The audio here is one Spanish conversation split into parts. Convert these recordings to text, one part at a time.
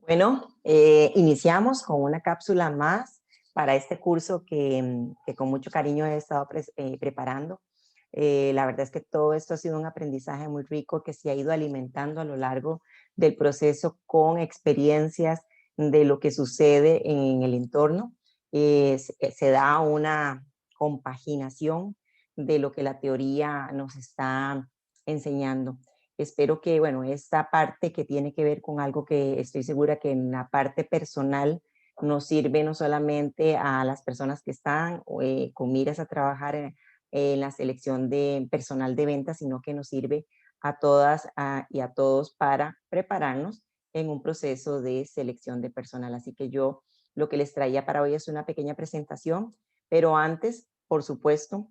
Bueno, iniciamos con una cápsula más para este curso que con mucho cariño he estado preparando. La verdad es que todo esto ha sido un aprendizaje muy rico que se ha ido alimentando a lo largo del proceso con experiencias de lo que sucede en el entorno. Se da una compaginación de lo que la teoría nos está enseñando. Espero que, bueno, esta parte que tiene que ver con algo que estoy segura que en la parte personal nos sirve no solamente a las personas que están con miras a trabajar en la selección de personal de ventas, sino que nos sirve a todas y a todos para prepararnos en un proceso de selección de personal. Así que yo lo que les traía para hoy es una pequeña presentación, pero antes, por supuesto,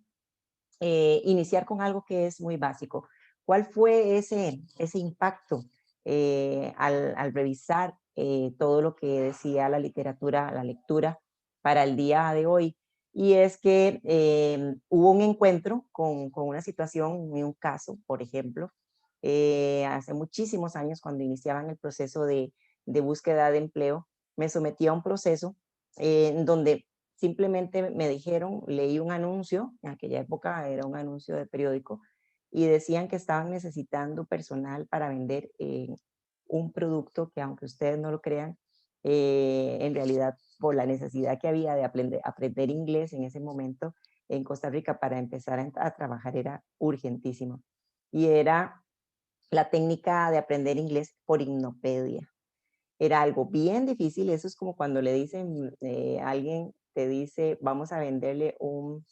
iniciar con algo que es muy básico. ¿Cuál fue ese impacto al revisar todo lo que decía la literatura, la lectura para el día de hoy? Y es que hubo un encuentro con una situación, un caso, por ejemplo, hace muchísimos años cuando iniciaban el proceso de búsqueda de empleo, me sometí a un proceso en donde simplemente me dijeron, leí un anuncio, en aquella época era un anuncio de periódico, y decían que estaban necesitando personal para vender un producto que, aunque ustedes no lo crean, en realidad por la necesidad que había de aprender inglés en ese momento en Costa Rica para empezar a trabajar era urgentísimo. Y era la técnica de aprender inglés por hipnopedia. Era algo bien difícil, eso es como cuando le dicen, alguien te dice, vamos a venderle un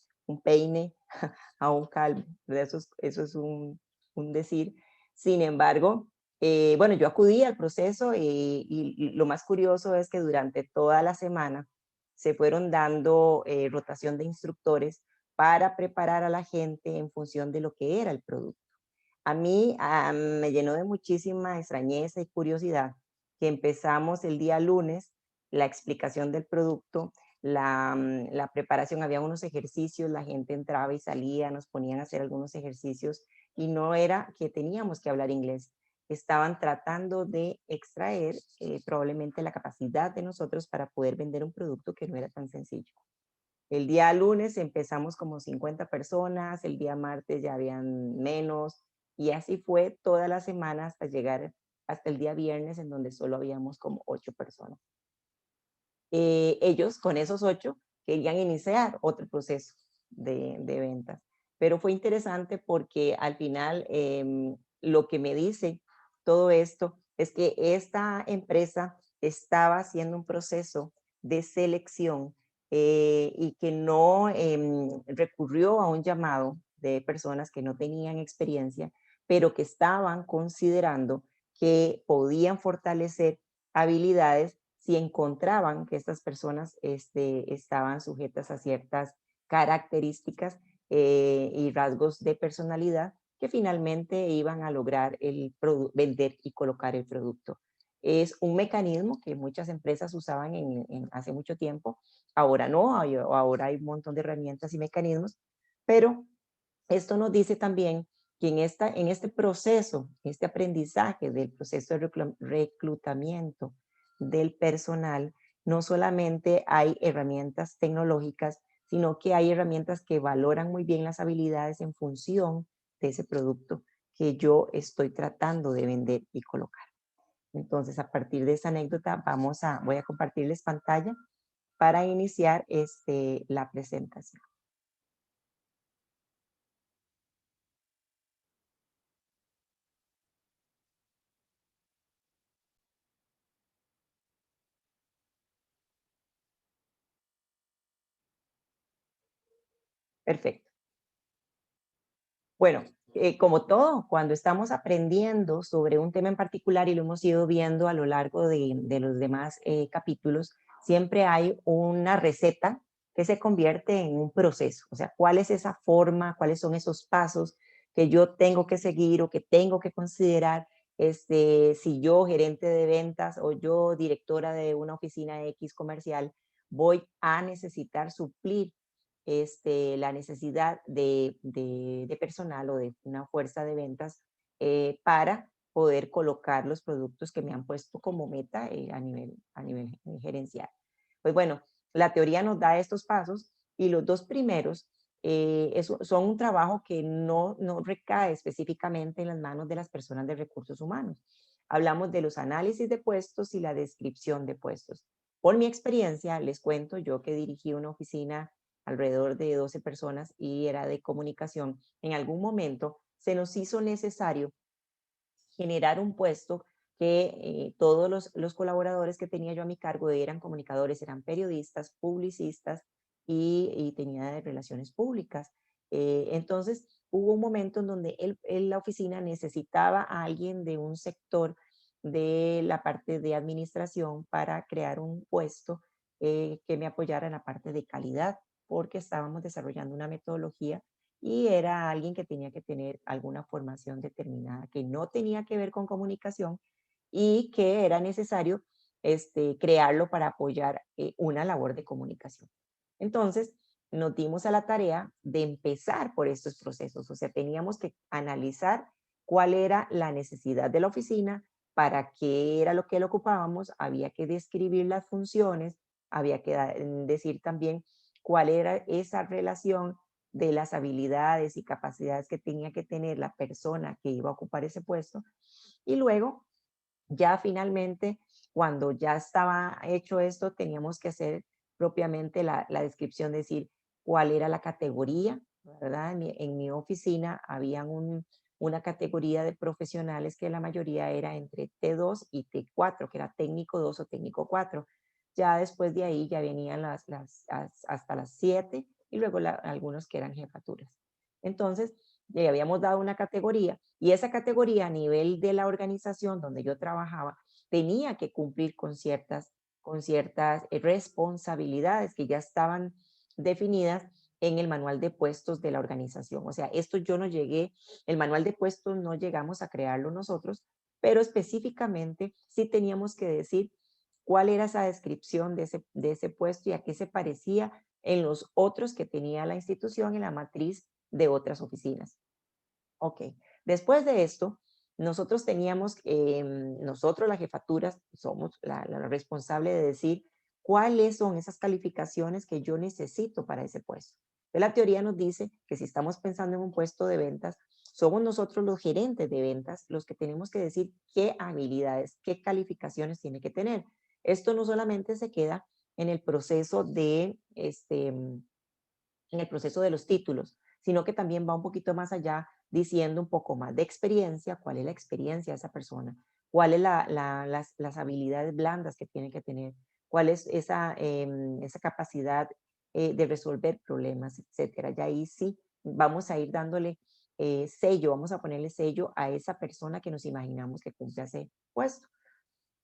peine a un calvo, ¿verdad? Eso es un decir. Sin embargo, bueno, yo acudí al proceso y lo más curioso es que durante toda la semana se fueron dando rotación de instructores para preparar a la gente en función de lo que era el producto. A mí, me llenó de muchísima extrañeza y curiosidad que empezamos el día lunes la explicación del producto, la preparación, había unos ejercicios, la gente entraba y salía, nos ponían a hacer algunos ejercicios y no era que teníamos que hablar inglés, estaban tratando de extraer probablemente la capacidad de nosotros para poder vender un producto que no era tan sencillo. El día lunes empezamos como 50 personas, el día martes ya habían menos, y así fue toda la semana hasta llegar hasta el día viernes, en donde solo habíamos como 8 personas. Ellos, con esos 8 querían iniciar otro proceso de ventas, pero fue interesante porque al final, lo que me dice todo esto es que esta empresa estaba haciendo un proceso de selección, y que no, recurrió a un llamado de personas que no tenían experiencia, pero que estaban considerando que podían fortalecer habilidades si encontraban que estas personas estaban sujetas a ciertas características y rasgos de personalidad que finalmente iban a lograr vender y colocar el producto. Es un mecanismo que muchas empresas usaban hace mucho tiempo, ahora no, ahora hay un montón de herramientas y mecanismos, pero esto nos dice también que en este proceso, este aprendizaje del proceso de reclutamiento del personal, no solamente hay herramientas tecnológicas, sino que hay herramientas que valoran muy bien las habilidades en función de ese producto que yo estoy tratando de vender y colocar. Entonces, a partir de esa anécdota, voy a compartirles pantalla para iniciar la presentación. Perfecto. Bueno, como todo, cuando estamos aprendiendo sobre un tema en particular y lo hemos ido viendo a lo largo de los demás capítulos, siempre hay una receta que se convierte en un proceso. O sea, ¿cuál es esa forma? ¿Cuáles son esos pasos que yo tengo que seguir o que tengo que considerar? Si yo, gerente de ventas o yo, directora de una oficina X comercial, voy a necesitar suplir la necesidad de personal o de una fuerza de ventas para poder colocar los productos que me han puesto como meta a nivel gerencial. Pues bueno, la teoría nos da estos pasos y los dos primeros son un trabajo que no recae específicamente en las manos de las personas de recursos humanos. Hablamos de los análisis de puestos y la descripción de puestos. Por mi experiencia, les cuento, yo que dirigí una oficina alrededor de 12 personas y era de comunicación, en algún momento se nos hizo necesario generar un puesto que todos los colaboradores que tenía yo a mi cargo eran comunicadores, eran periodistas, publicistas y tenía de relaciones públicas. Entonces, hubo un momento en donde la oficina necesitaba a alguien de un sector de la parte de administración para crear un puesto que me apoyara en la parte de calidad, porque estábamos desarrollando una metodología y era alguien que tenía que tener alguna formación determinada, que no tenía que ver con comunicación y que era necesario crearlo para apoyar una labor de comunicación. Entonces, nos dimos a la tarea de empezar por estos procesos, o sea, teníamos que analizar cuál era la necesidad de la oficina, para qué era lo que lo ocupábamos, había que describir las funciones, había que decir también cuál era esa relación de las habilidades y capacidades que tenía que tener la persona que iba a ocupar ese puesto. Y luego, ya finalmente, cuando ya estaba hecho esto, teníamos que hacer propiamente la descripción, decir cuál era la categoría, ¿verdad? En mi oficina había una categoría de profesionales que la mayoría era entre T2 y T4, que era técnico 2 o técnico 4. Ya después de ahí ya venían hasta las 7 y luego algunos que eran jefaturas. Entonces, le habíamos dado una categoría y esa categoría a nivel de la organización donde yo trabajaba tenía que cumplir con ciertas responsabilidades que ya estaban definidas en el manual de puestos de la organización. O sea, esto yo no llegué, el manual de puestos no llegamos a crearlo nosotros, pero específicamente sí teníamos que decir cuál era esa descripción de ese puesto y a qué se parecía en los otros que tenía la institución en la matriz de otras oficinas. Ok, después de esto, nosotros teníamos, nosotros las jefaturas, somos la responsable de decir cuáles son esas calificaciones que yo necesito para ese puesto. Entonces, la teoría nos dice que si estamos pensando en un puesto de ventas, somos nosotros los gerentes de ventas los que tenemos que decir qué habilidades, qué calificaciones tiene que tener. Esto no solamente se queda en el proceso en el proceso de los títulos, sino que también va un poquito más allá diciendo un poco más de experiencia, cuál es la experiencia de esa persona, cuáles las habilidades blandas que tiene que tener, cuál es esa capacidad de resolver problemas, etcétera. Y ahí sí vamos a ir dándole sello, vamos a ponerle sello a esa persona que nos imaginamos que cumple ese puesto.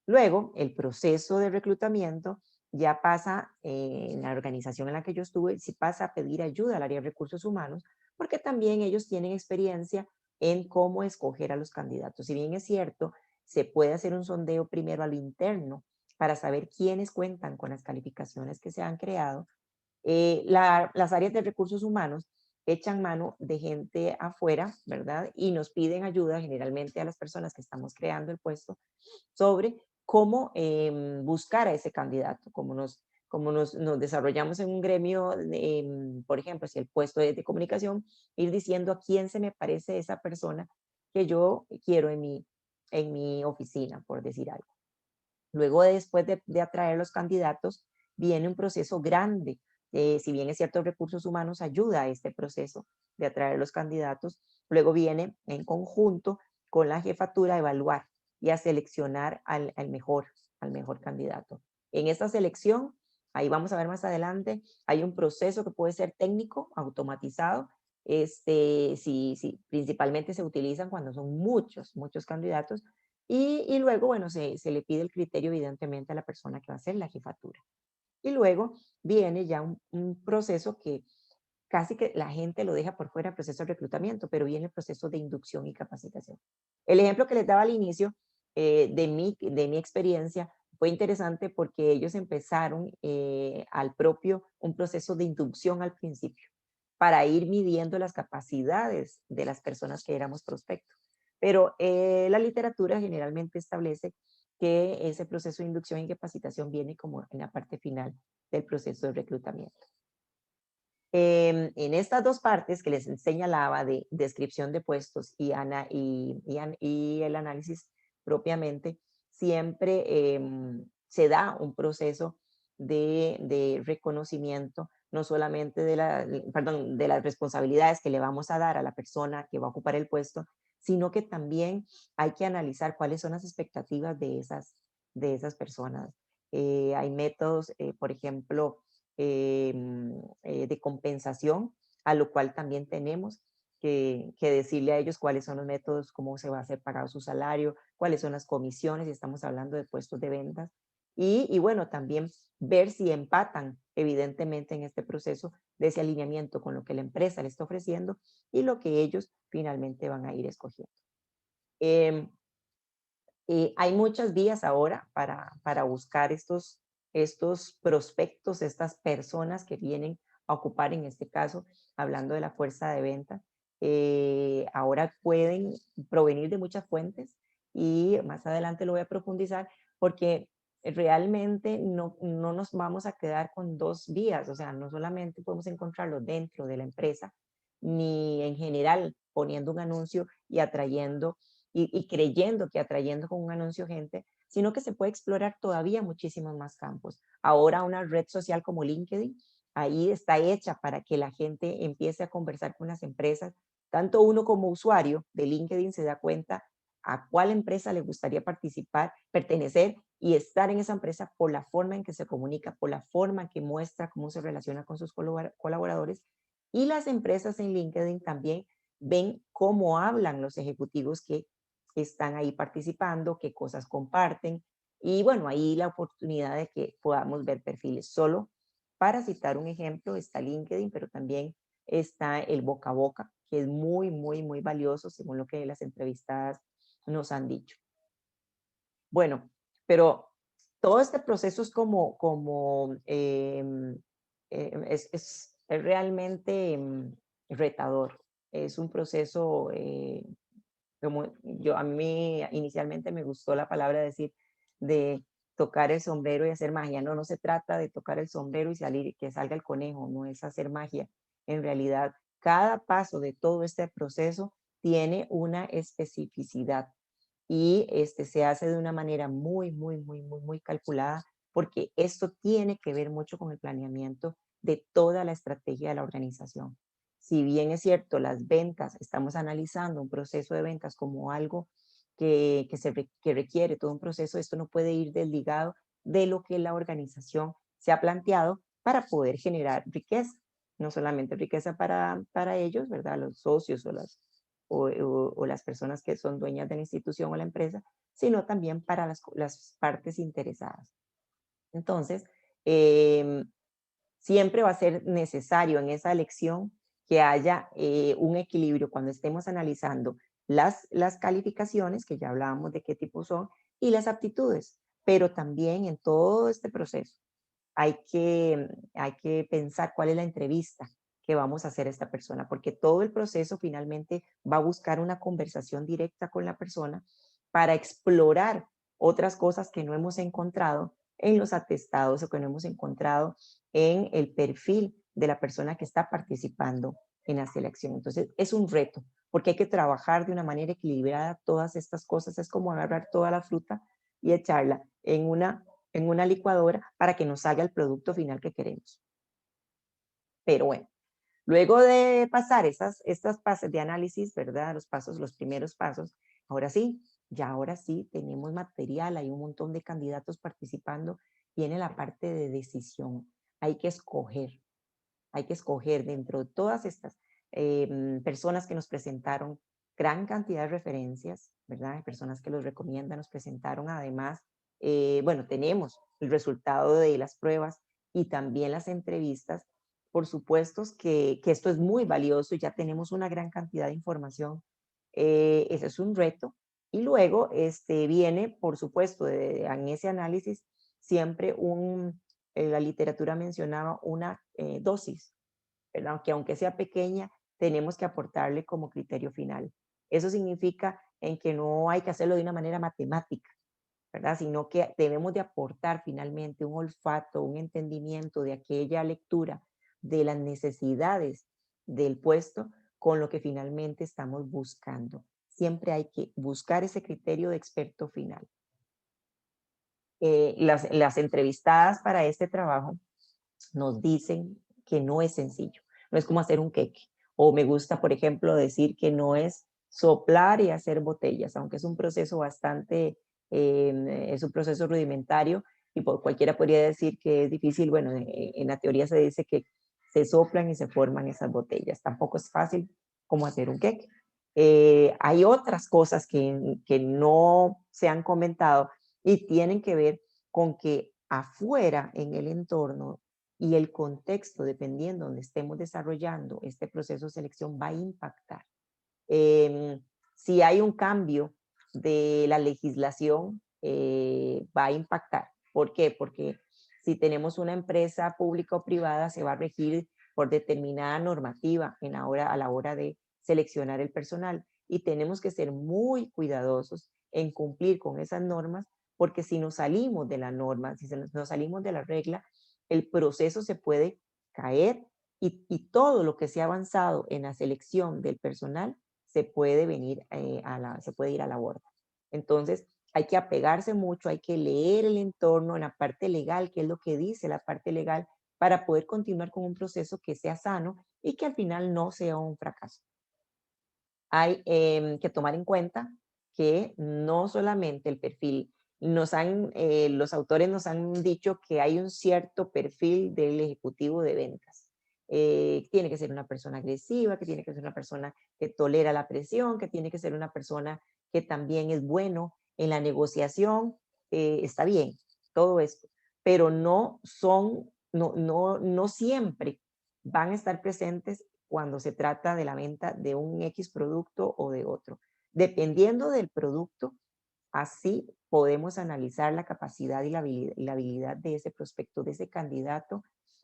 Luego, el proceso de reclutamiento ya pasa, en la organización en la que yo estuve, sí pasa a pedir ayuda al área de recursos humanos, porque también ellos tienen experiencia en cómo escoger a los candidatos. Si bien es cierto, se puede hacer un sondeo primero a lo interno para saber quiénes cuentan con las calificaciones que se han creado. Las áreas de recursos humanos echan mano de gente afuera, ¿verdad? Y nos piden ayuda generalmente a las personas que estamos creando el puesto sobre cómo buscar a ese candidato, nos desarrollamos en un gremio, por ejemplo, si el puesto es de comunicación, ir diciendo a quién se me parece esa persona que yo quiero en mi oficina, por decir algo. Luego, después de atraer los candidatos, viene un proceso grande. Si bien es cierto, recursos humanos ayuda a este proceso de atraer los candidatos, luego viene en conjunto con la jefatura a evaluar y a seleccionar al mejor candidato. En esta selección, ahí vamos a ver más adelante, hay un proceso que puede ser técnico, automatizado, si principalmente se utilizan cuando son muchos, muchos candidatos, y luego, bueno, se le pide el criterio evidentemente a la persona que va a ser la jefatura. Y luego viene ya un proceso que casi que la gente lo deja por fuera, el proceso de reclutamiento, pero viene el proceso de inducción y capacitación. El ejemplo que les daba al inicio de mi experiencia fue interesante porque ellos empezaron un proceso de inducción al principio para ir midiendo las capacidades de las personas que éramos prospectos. pero la literatura generalmente establece que ese proceso de inducción y capacitación viene como en la parte final del proceso de reclutamiento. En estas dos partes que les señalaba de descripción de puestos y el análisis propiamente, siempre se da un proceso de reconocimiento, no solamente perdón, de las responsabilidades que le vamos a dar a la persona que va a ocupar el puesto, sino que también hay que analizar cuáles son las expectativas de esas personas. Hay métodos, por ejemplo, de compensación, a lo cual también tenemos que decirle a ellos cuáles son los métodos, cómo se va a hacer pagado su salario, cuáles son las comisiones, si estamos hablando de puestos de ventas. Y bueno, también ver si empatan evidentemente en este proceso de ese alineamiento con lo que la empresa le está ofreciendo y lo que ellos finalmente van a ir escogiendo. Em, hay muchas vías ahora para buscar estos prospectos, estas personas que vienen a ocupar, en este caso, hablando de la fuerza de venta. Ahora pueden provenir de muchas fuentes y más adelante lo voy a profundizar porque realmente no nos vamos a quedar con dos vías, o sea, no solamente podemos encontrarlo dentro de la empresa, ni en general poniendo un anuncio y atrayendo y creyendo que atrayendo con un anuncio gente, sino que se puede explorar todavía muchísimos más campos. Ahora una red social como LinkedIn, ahí está hecha para que la gente empiece a conversar con las empresas. Tanto uno como usuario de LinkedIn se da cuenta a cuál empresa le gustaría participar, pertenecer y estar en esa empresa por la forma en que se comunica, por la forma en que muestra cómo se relaciona con sus colaboradores. Y las empresas en LinkedIn también ven cómo hablan los ejecutivos que están ahí participando, qué cosas comparten. Y bueno, ahí la oportunidad de que podamos ver perfiles. Solo para citar un ejemplo, está LinkedIn, pero también está el boca a boca, que es muy valioso según lo que las entrevistadas nos han dicho. Bueno, pero todo este proceso es es realmente retador. Es un proceso como a mí inicialmente me gustó la palabra decir de tocar el sombrero y hacer magia. No, no se trata de tocar el sombrero y salir y que salga el conejo, no es hacer magia. En realidad, cada paso de todo este proceso tiene una especificidad y se hace de una manera muy calculada porque esto tiene que ver mucho con el planeamiento de toda la estrategia de la organización. Si bien es cierto, las ventas, estamos analizando un proceso de ventas como algo que requiere todo un proceso, esto no puede ir desligado de lo que la organización se ha planteado para poder generar riqueza. No solamente riqueza para ellos, ¿verdad? Los socios o las personas que son dueñas de la institución o la empresa, sino también para las partes interesadas. Entonces, em, siempre va a ser necesario en esa elección que haya un equilibrio cuando estemos analizando las calificaciones, que ya hablábamos de qué tipo son, y las aptitudes, pero también en todo este proceso hay que pensar cuál es la entrevista que vamos a hacer a esta persona, porque todo el proceso finalmente va a buscar una conversación directa con la persona para explorar otras cosas que no hemos encontrado en los atestados o que no hemos encontrado en el perfil de la persona que está participando en la selección. Entonces, es un reto, porque hay que trabajar de una manera equilibrada todas estas cosas. Es como agarrar toda la fruta y echarla en una licuadora para que nos salga el producto final que queremos. Pero bueno, luego de pasar estas fases de análisis, ¿verdad? Los pasos, los primeros pasos, ahora sí, ya ahora sí tenemos material, hay un montón de candidatos participando, viene la parte de decisión. Hay que escoger, hay que escoger dentro de todas estas personas que nos presentaron gran cantidad de referencias, ¿verdad? Hay personas que los recomiendan, nos presentaron además, bueno, tenemos el resultado de las pruebas y también las entrevistas. Por supuesto que esto es muy valioso y ya tenemos una gran cantidad de información. Ese es un reto. Y luego viene, por supuesto, en ese análisis, siempre la literatura mencionaba una dosis, ¿verdad? Que aunque sea pequeña, tenemos que aportarle como criterio final. Eso significa en que no hay que hacerlo de una manera matemática, ¿verdad? Sino que debemos de aportar finalmente un olfato, un entendimiento de aquella lectura de las necesidades del puesto con lo que finalmente estamos buscando. Siempre hay que buscar ese criterio de experto final. Las entrevistadas para este trabajo nos dicen que no es sencillo, no es como hacer un queque. O me gusta, por ejemplo, decir que no es soplar y hacer botellas, aunque es un proceso bastante, es un proceso rudimentario y cualquiera podría decir que es difícil. Bueno, en la teoría se dice que se soplan y se forman esas botellas. Tampoco es fácil como hacer un queque. Hay otras cosas que no se han comentado y tienen que ver con que afuera en el entorno y el contexto, dependiendo donde estemos desarrollando este proceso de selección, va a impactar. Em, si hay un cambio de la legislación, va a impactar. ¿Por qué? Porque si tenemos una empresa pública o privada, se va a regir por determinada normativa a la hora de seleccionar el personal. Y tenemos que ser muy cuidadosos en cumplir con esas normas, porque si nos salimos de la norma, si nos salimos de la regla, el proceso se puede caer y todo lo que se ha avanzado en la selección del personal se puede venir se puede ir a la borda. Entonces, hay que apegarse mucho, hay que leer el entorno, la parte legal, qué es lo que dice la parte legal, para poder continuar con un proceso que sea sano y que al final no sea un fracaso. Hay que tomar en cuenta que no solamente el perfil, los autores nos han dicho que hay un cierto perfil del ejecutivo de ventas. Tiene que ser una persona agresiva, que tiene que ser una persona que tolera la presión, que tiene que ser una persona que también es bueno en la negociación. Está bien, todo esto, pero no siempre van a estar presentes cuando se trata de la venta de un X producto o de otro. Dependiendo del producto, así podemos analizar la capacidad y la habilidad de ese prospecto, de ese candidato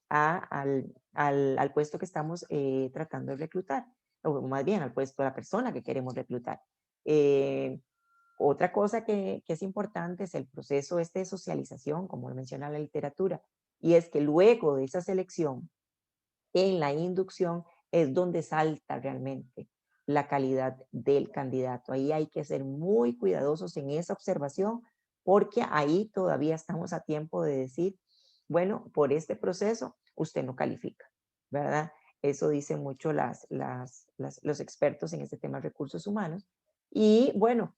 al puesto que estamos tratando de reclutar, o más bien al puesto de la persona que queremos reclutar. Eh, Otra cosa que es importante es el proceso este de socialización, como lo menciona la literatura, y es que luego de esa selección en la inducción es donde salta realmente la calidad del candidato. Ahí hay que ser muy cuidadosos en esa observación porque ahí todavía estamos a tiempo de decir, bueno, por este proceso usted no califica, ¿verdad? Eso dicen mucho los expertos en este tema de recursos humanos. Y bueno,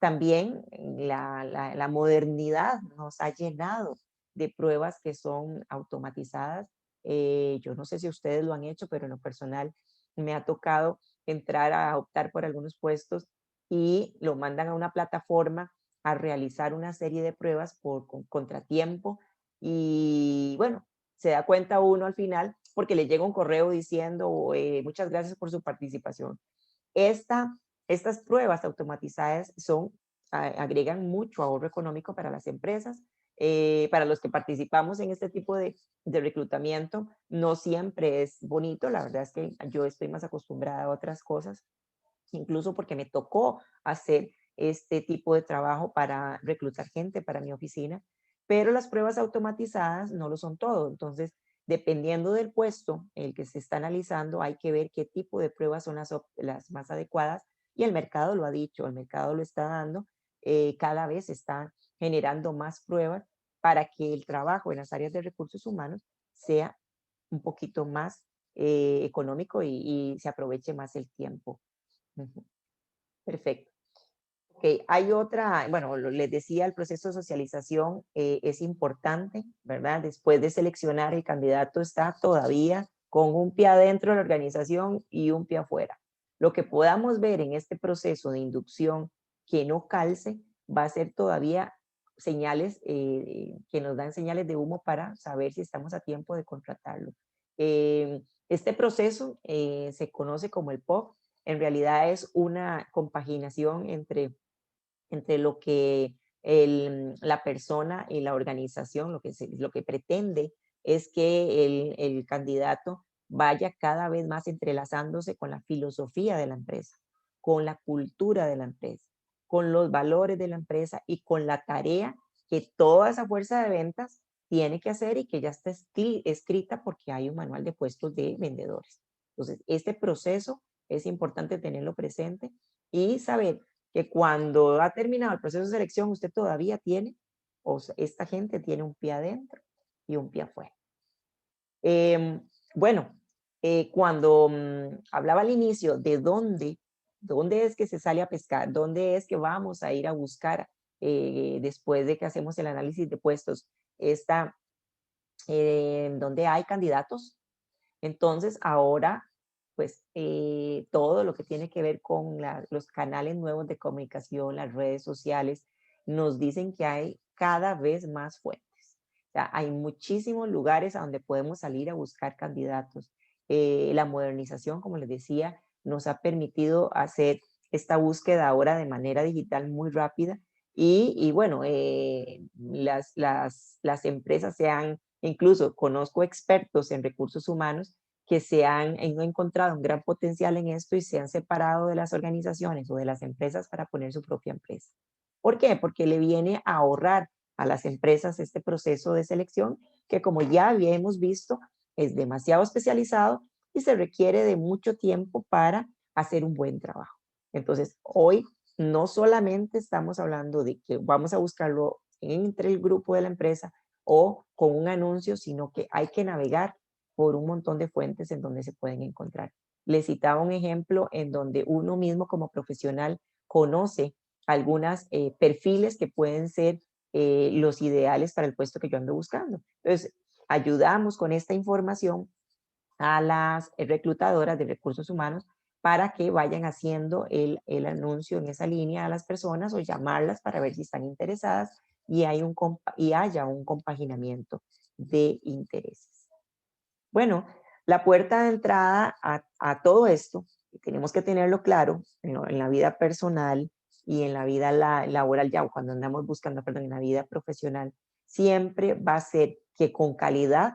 también la modernidad nos ha llenado de pruebas que son automatizadas. Yo no sé si ustedes lo han hecho, pero en lo personal me ha tocado entrar a optar por algunos puestos y lo mandan a una plataforma a realizar una serie de pruebas por contratiempo y bueno, se da cuenta uno al final porque le llega un correo diciendo muchas gracias por su participación. Esta, estas pruebas automatizadas agregan mucho ahorro económico para las empresas, para los que participamos en este tipo de reclutamiento. No siempre es bonito, la verdad es que yo estoy más acostumbrada a otras cosas, incluso porque me tocó hacer este tipo de trabajo para reclutar gente para mi oficina, pero las pruebas automatizadas no lo son todo. Entonces, dependiendo del puesto el que se está analizando, hay que ver qué tipo de pruebas son las más adecuadas y el mercado lo ha dicho, el mercado lo está dando, cada vez está generando más pruebas para que el trabajo en las áreas de recursos humanos sea un poquito más económico y se aproveche más el tiempo. Ujú. Perfecto. Ok, hay otra, bueno, les decía, el proceso de socialización es importante, ¿verdad? Después de seleccionar, el candidato está todavía con un pie adentro de la organización y un pie afuera. Lo que podamos ver en este proceso de inducción que no calce va a ser todavía señales que nos dan señales de humo para saber si estamos a tiempo de contratarlo. Este proceso se conoce como el POC. En realidad es una compaginación entre lo que la persona y la organización, lo que pretende es que el candidato vaya cada vez más entrelazándose con la filosofía de la empresa, con la cultura de la empresa, con los valores de la empresa y con la tarea que toda esa fuerza de ventas tiene que hacer y que ya está escrita porque hay un manual de puestos de vendedores. Entonces, este proceso es importante tenerlo presente y saber que cuando ha terminado el proceso de selección, usted todavía tiene, o sea, esta gente tiene un pie adentro y un pie afuera. Bueno, cuando hablaba al inicio de dónde es que se sale a pescar, dónde es que vamos a ir a buscar después de que hacemos el análisis de puestos, está donde hay candidatos. Entonces, ahora, pues, todo lo que tiene que ver con los canales nuevos de comunicación, las redes sociales, nos dicen que hay cada vez más fuentes. O sea, hay muchísimos lugares a donde podemos salir a buscar candidatos. La modernización, como les decía, nos ha permitido hacer esta búsqueda ahora de manera digital muy rápida y bueno, las empresas se han, incluso conozco expertos en recursos humanos que han encontrado un gran potencial en esto y se han separado de las organizaciones o de las empresas para poner su propia empresa. ¿Por qué? Porque le viene a ahorrar a las empresas este proceso de selección que, como ya habíamos visto, es demasiado especializado y se requiere de mucho tiempo para hacer un buen trabajo. Entonces, hoy no solamente estamos hablando de que vamos a buscarlo entre el grupo de la empresa o con un anuncio, sino que hay que navegar por un montón de fuentes en donde se pueden encontrar. Les citaba un ejemplo en donde uno mismo como profesional conoce algunos perfiles que pueden ser los ideales para el puesto que yo ando buscando. Entonces, ayudamos con esta información a las reclutadoras de recursos humanos para que vayan haciendo el anuncio en esa línea a las personas o llamarlas para ver si están interesadas y haya un compaginamiento de intereses. Bueno, la puerta de entrada a todo esto, y tenemos que tenerlo claro en la vida personal y en la vida laboral, ya cuando andamos buscando, perdón, en la vida profesional, siempre va a ser que con calidad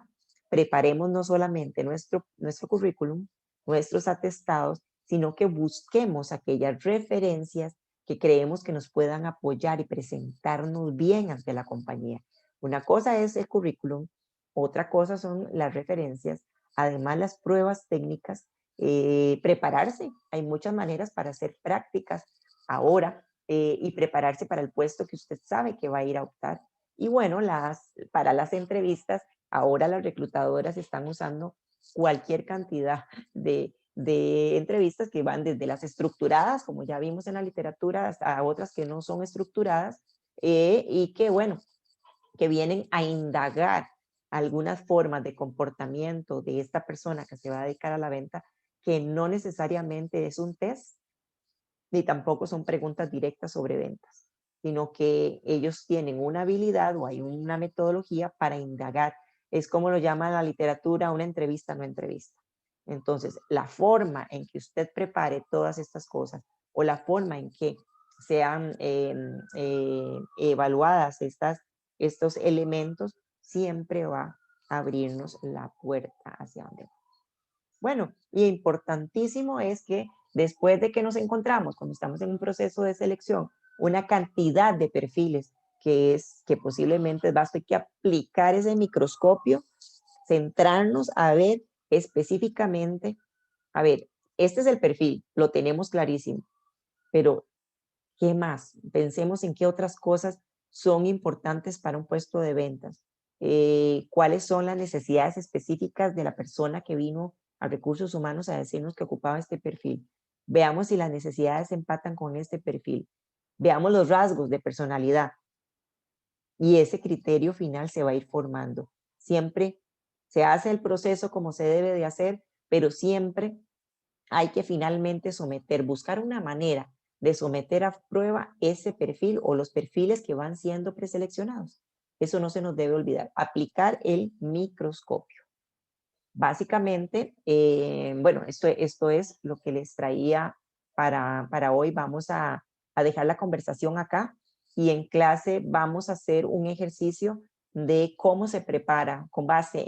preparemos no solamente nuestro currículum, nuestros atestados, sino que busquemos aquellas referencias que creemos que nos puedan apoyar y presentarnos bien ante la compañía. Una cosa es el currículum, otra cosa son las referencias, además las pruebas técnicas, prepararse. Hay muchas maneras para hacer prácticas ahora y prepararse para el puesto que usted sabe que va a ir a optar. Y bueno, para las entrevistas, ahora las reclutadoras están usando cualquier cantidad de entrevistas que van desde las estructuradas, como ya vimos en la literatura, hasta otras que no son estructuradas y que, bueno, que vienen a indagar algunas formas de comportamiento de esta persona que se va a dedicar a la venta, que no necesariamente es un test, ni tampoco son preguntas directas sobre ventas, sino que ellos tienen una habilidad o hay una metodología para indagar. Es como lo llama la literatura, una entrevista no entrevista. Entonces, la forma en que usted prepare todas estas cosas o la forma en que sean evaluadas estos elementos siempre va a abrirnos la puerta hacia donde va. Bueno, y importantísimo es que después de que nos encontramos, cuando estamos en un proceso de selección, una cantidad de perfiles que posiblemente basta que aplicar ese microscopio, centrarnos a ver específicamente, a ver, este es el perfil, lo tenemos clarísimo, pero ¿qué más? Pensemos en qué otras cosas son importantes para un puesto de ventas. ¿Cuáles son las necesidades específicas de la persona que vino a recursos humanos a decirnos que ocupaba este perfil? Veamos si las necesidades empatan con este perfil. Veamos los rasgos de personalidad y ese criterio final se va a ir formando. Siempre se hace el proceso como se debe de hacer, pero siempre hay que finalmente buscar una manera de someter a prueba ese perfil o los perfiles que van siendo preseleccionados. Eso no se nos debe olvidar. Aplicar el microscopio. Básicamente, bueno, esto es lo que les traía para hoy. Vamos a dejar la conversación acá y en clase vamos a hacer un ejercicio de cómo se prepara con base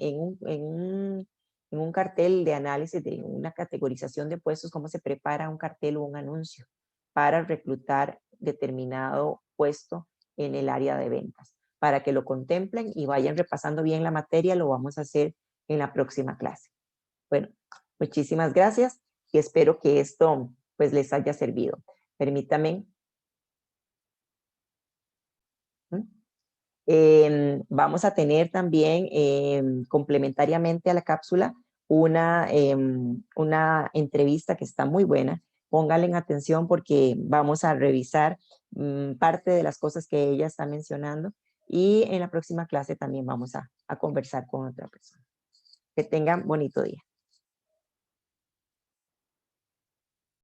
en un cartel de análisis de una categorización de puestos, cómo se prepara un cartel o un anuncio para reclutar determinado puesto en el área de ventas. Para que lo contemplen y vayan repasando bien la materia, lo vamos a hacer en la próxima clase. Bueno, muchísimas gracias y espero que esto pues les haya servido. Permítame. Vamos a tener también complementariamente a la cápsula una entrevista que está muy buena. Pónganle en atención porque vamos a revisar parte de las cosas que ella está mencionando y en la próxima clase también vamos a conversar con otra persona. Que tengan bonito día.